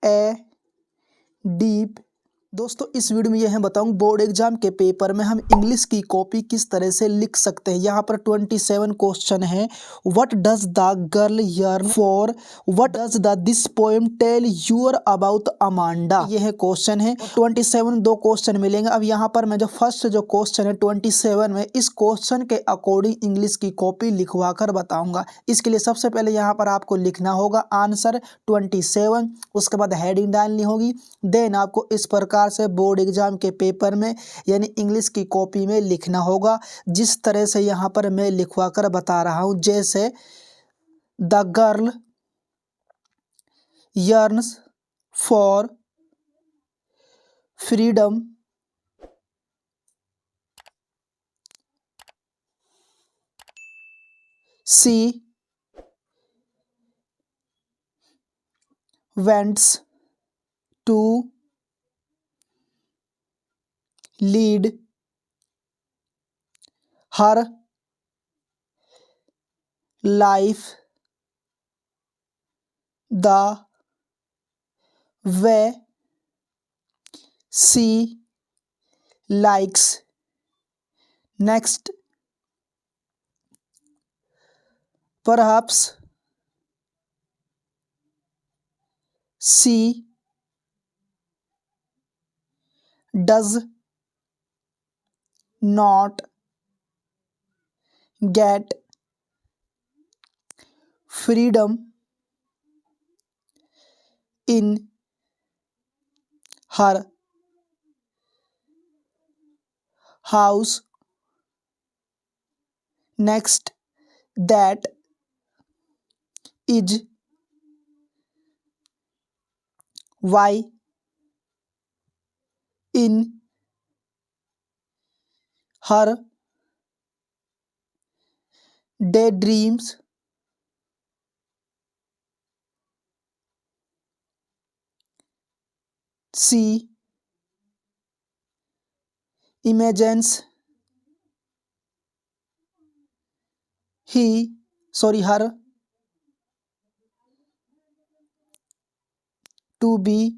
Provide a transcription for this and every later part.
A deep. दोस्तों इस video में यह बताऊं बोर्ड एग्जाम के पेपर में हम इंग्लिश की कॉपी किस तरह से लिख सकते हैं। यहाँ पर 27 क्वेश्चन है। What does the girl yearn for, what does the this poem tell your about Amanda, यह क्वेश्चन है। 27 दो क्वेश्चन मिलेंगे। अब यहाँ पर मैं जो फर्स्ट जो क्वेश्चन है 27 में, इस क्वेश्चन के अकॉर्डिंग इंग्लिश की कॉपी लिखवा कर बताऊंगा। इसके लिए सबसे पहले यहाँ पर आपको लिखना होगा आंसर 27, उसके बाद हेडिंग डालनी होगी। देन आपको इस प्रकार से बोर्ड एग्जाम के पेपर में यानी इंग्लिश की कॉपी में लिखना होगा जिस तरह से यहाँ पर मैं लिखवा कर बता रहा हूँ। जैसे the girl yearns for freedom, she wants to lead her life the way she likes. Next, perhaps she does not get freedom in her house. Next, that is why in her daydreams she imagines her to be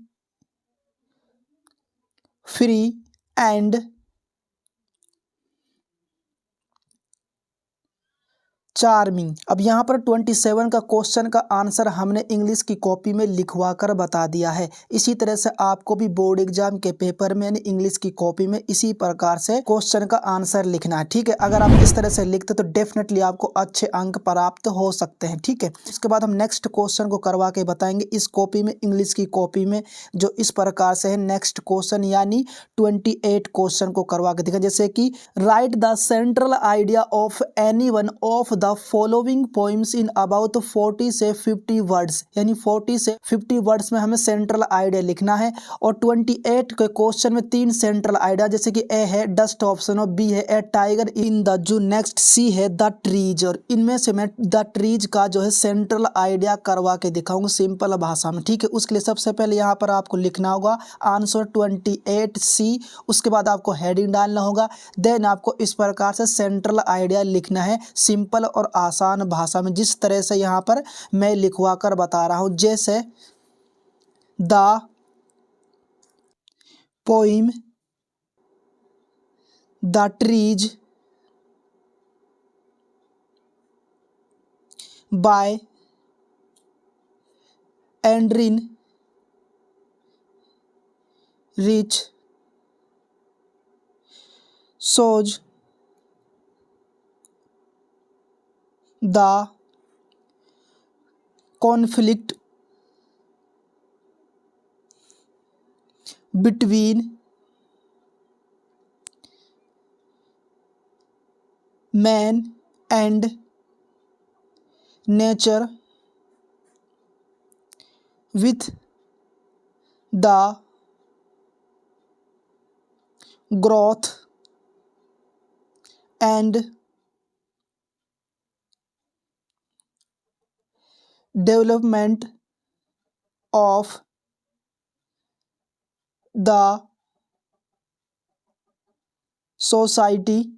free and charming. अब यहाँ पर 27 का question का answer हमने English की copy में लिखवा कर बता दिया है। इसी तरह से आपको भी बोर्ड एग्जाम के पेपर में यानी इंग्लिश की कॉपी में इसी प्रकार से क्वेश्चन का आंसर लिखना है। ठीक है, अगर आप इस तरह से लिखते तो डेफिनेटली आपको अच्छे अंक प्राप्त हो सकते हैं। ठीक है, इसके बाद हम नेक्स्ट क्वेश्चन को करवा के बताएंगे इस कॉपी में, इंग्लिश की कॉपी में, जो इस प्रकार से है। नेक्स्ट क्वेश्चन यानी 28 क्वेश्चन को करवा के दिखा। जैसे कि right the central idea of any one of the following poems in about 40 से 50 वर्ड्स, यानी 40 से 50 वर्ड्स में हमें सेंट्रल आइडिया लिखना है। और 28 के क्वेश्चन में 3 सेंट्रल आइडिया, जैसे कि ए है डस्ट ऑप्शन, और बी है a tiger in the zoo, next C है द ट्रीज। और इनमें से मैं द ट्रीज का जो है सेंट्रल आइडिया करवा के दिखाऊंगा सिंपल भाषा में। ठीक है, उसके लिए सबसे पहले यहाँ पर आपको लिखना होगा आंसर 28C, उसके बाद आपको हेडिंग डालना होगा। देन आपको इस प्रकार से सेंट्रल आइडिया लिखना है सिंपल और आसान भाषा में, जिस तरह से यहाँ पर मैं लिखवा कर बता रहा हूँ। जैसे the poem the trees by Adrienne Rich shows the conflict between man and nature with the growth and development of the society,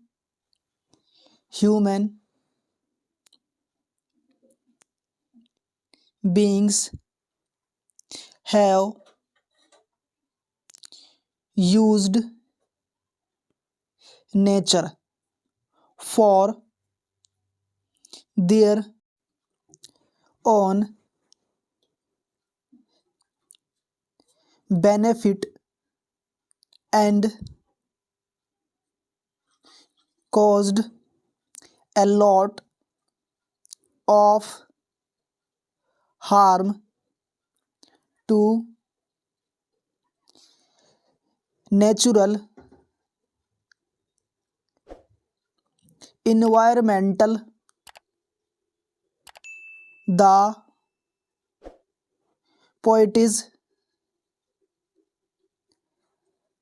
human beings have used nature for their own benefit and caused a lot of harm to natural environmental. The poetess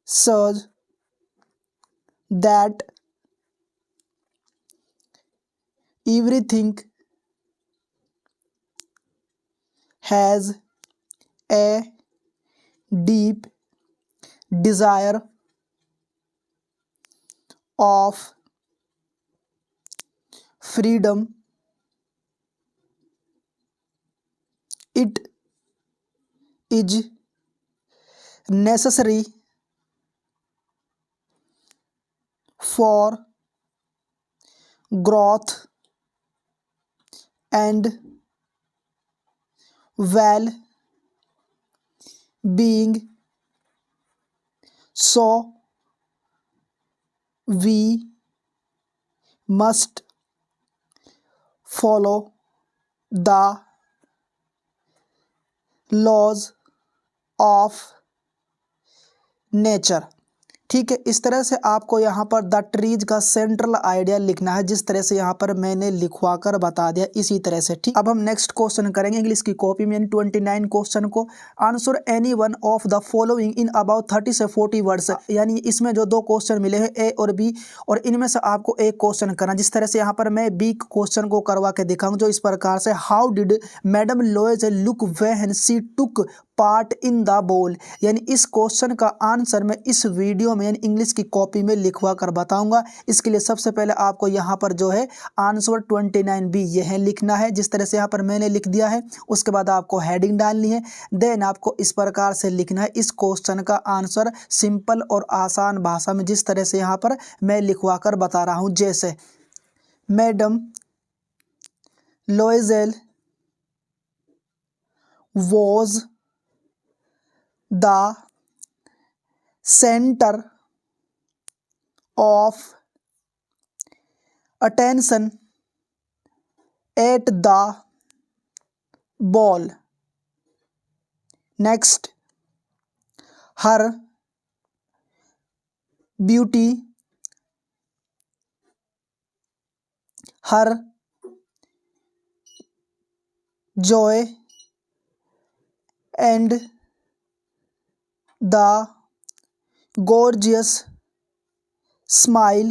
says that everything has a deep desire of freedom. It is necessary for growth and well-being, so we must follow the laws of nature. ठीक है, इस तरह से आपको यहाँ पर the trees का central idea लिखना है, जिस तरह से यहाँ पर मैंने लिखवा कर बता दिया इसी तरह से। ठीक, अब हम नेक्स्ट क्वेश्चन करेंगे इंग्लिश की कॉपी में, यानी 29 क्वेश्चन को। Answer any one of the following in about 30 से 40 वर्ड्स, यानी इसमें जो दो क्वेश्चन मिले हैं ए और बी, और इनमें से आपको एक क्वेश्चन करना। जिस तरह से यहाँ पर मैं बी क्वेश्चन को करवा के दिखाऊंगा, जो इस प्रकार से, how did madam Loisel look when she took part in the ball, यानी इस क्वेश्चन का आंसर मैं इस वीडियो में यानी इंग्लिश की कॉपी में लिखवा कर बताऊंगा। इसके लिए सबसे पहले आपको यहाँ पर जो है आंसर 29 बी यह लिखना है, जिस तरह से यहाँ पर मैंने लिख दिया है। उसके बाद आपको हेडिंग डालनी है, देन आपको इस प्रकार से लिखना है इस क्वेश्चन का आंसर सिंपल और आसान भाषा में, जिस तरह से यहाँ पर मैं लिखवा कर बता रहा हूँ। जैसे madam Loisel was the center of attention at the ball. Next, her beauty, her joy, and the gorgeous smile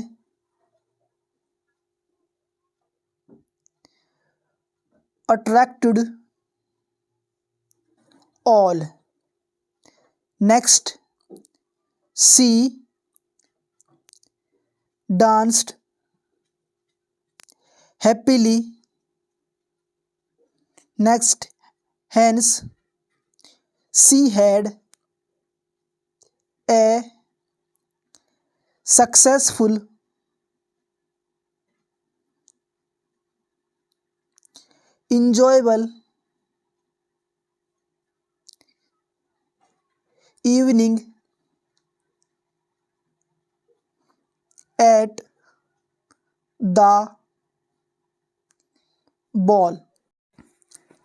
attracted all. Next, she danced happily. Next, hence she had a successful enjoyable evening at the ball।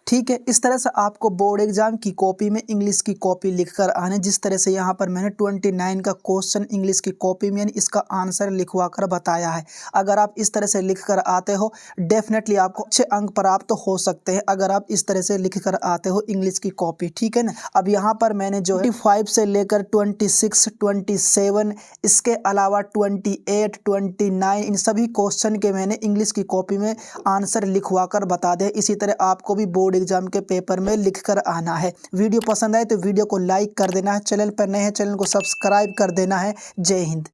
ठीक है, इस तरह से आपको board exam की copy में English की copy लिखकर आने, जिस तरह से यहाँ पर मैंने 29 का क्वेश्चन इंग्लिश की कॉपी में इसका आंसर लिखवा कर बताया है। अगर आप इस तरह से लिखकर आते हो, डेफिनेटली आपको अच्छे अंक प्राप्त हो सकते हैं, अगर आप इस तरह से लिखकर आते हो इंग्लिश की कॉपी। ठीक है ना। अब यहाँ पर मैंने जो 25 से लेकर 26, 27, इसके अलावा 28, 29 इन सभी क्वेश्चन के मैंने इंग्लिश की कॉपी में आंसर लिखवा कर बता दिया। इसी तरह आपको भी बोर्ड एग्जाम के पेपर में लिखकर आना है। वीडियो पसंद आए तो वीडियो को लाइक कर देना है, चैनल पर नए हैं चैनल को सब्सक्राइब कर देना है। जय हिंद।